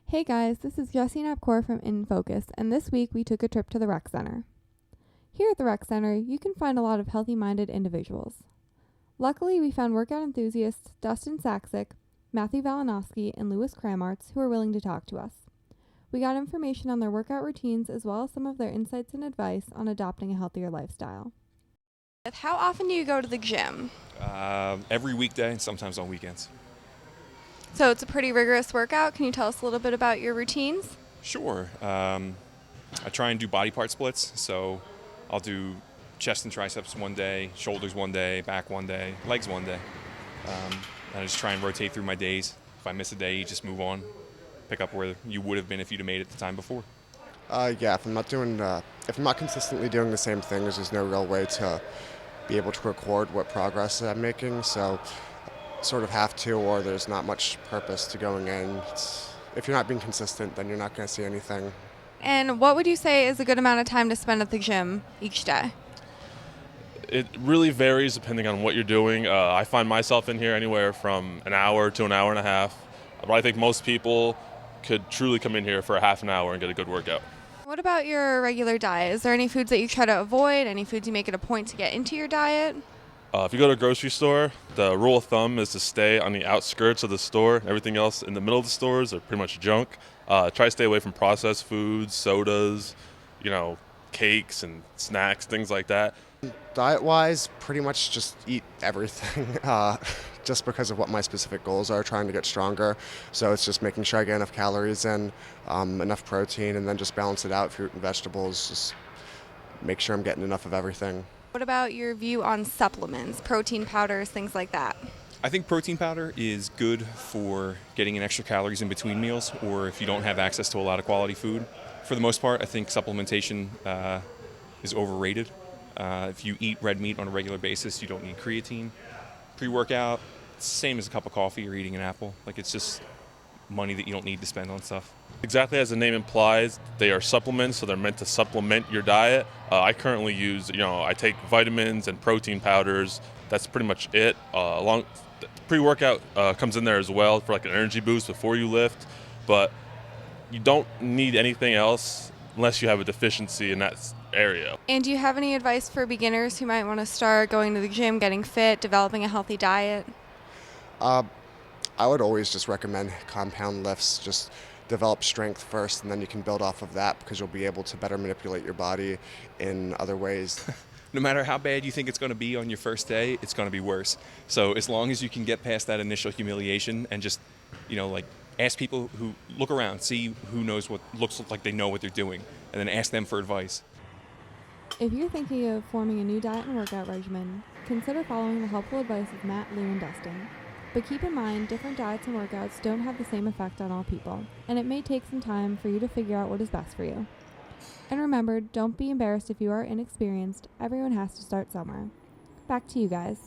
Hey guys, this is Justine Apcor from InFocus, and this week we took a trip to the rec center. Here at the rec center, you can find a lot of healthy-minded individuals. Luckily, we found workout enthusiasts Dustin Saksic, Matthew Valinowski, and Louis Kramartz who were willing to talk to us. We got information on their workout routines as well as some of their insights and advice on adopting a healthier lifestyle. How often do you go to the gym? Every weekday and sometimes on weekends. So it's a pretty rigorous workout. Can you tell us a little bit about your routines? Sure. I try and do body part splits, so I'll do chest and triceps one day, shoulders one day, back one day, legs one day. I just try and rotate through my days. If I miss a day, you just move on, pick up where you would have been if you'd have made it the time before. If I'm not consistently doing the same things, there's no real way to be able to record what progress I'm making. So, sort of have to, or there's not much purpose to going in. If you're not being consistent, then you're not going to see anything. And what would you say is a good amount of time to spend at the gym each day? It really varies depending on what you're doing. I find myself in here anywhere from an hour to an hour and a half. But I think most people could truly come in here for a half an hour and get a good workout. What about your regular diet? Is there any foods that you try to avoid? Any foods you make it a point to get into your diet? If you go to a grocery store, the rule of thumb is to stay on the outskirts of the store. Everything else in the middle of the stores are pretty much junk. Try to stay away from processed foods, sodas, cakes and snacks, things like that. Diet-wise, pretty much just eat everything, just because of what my specific goals are, trying to get stronger. So it's just making sure I get enough calories in, enough protein, and then just balance it out, fruit and vegetables, just make sure I'm getting enough of everything. What about your view on supplements, protein powders, things like that? I think protein powder is good for getting in extra calories in between meals or if you don't have access to a lot of quality food. For the most part, I think supplementation is overrated. If you eat red meat on a regular basis, you don't need creatine. Pre-workout, it's the same as a cup of coffee or eating an apple. It's just money that you don't need to spend on stuff. Exactly as the name implies, they are supplements, so they're meant to supplement your diet. I currently use, I take vitamins and protein powders. That's pretty much it. Pre-workout comes in there as well for an energy boost before you lift, but you don't need anything else unless you have a deficiency in that area. And do you have any advice for beginners who might want to start going to the gym, getting fit, developing a healthy diet? I would always just recommend compound lifts. Just develop strength first, and then you can build off of that because you'll be able to better manipulate your body in other ways. No matter how bad you think it's going to be on your first day, it's going to be worse. So as long as you can get past that initial humiliation and just, ask people who look around, see who knows what looks like they know what they're doing, and then ask them for advice. If you're thinking of forming a new diet and workout regimen, consider following the helpful advice of Matt, Lou, and Dustin. But keep in mind, different diets and workouts don't have the same effect on all people, and it may take some time for you to figure out what is best for you. And remember, don't be embarrassed if you are inexperienced. Everyone has to start somewhere. Back to you guys.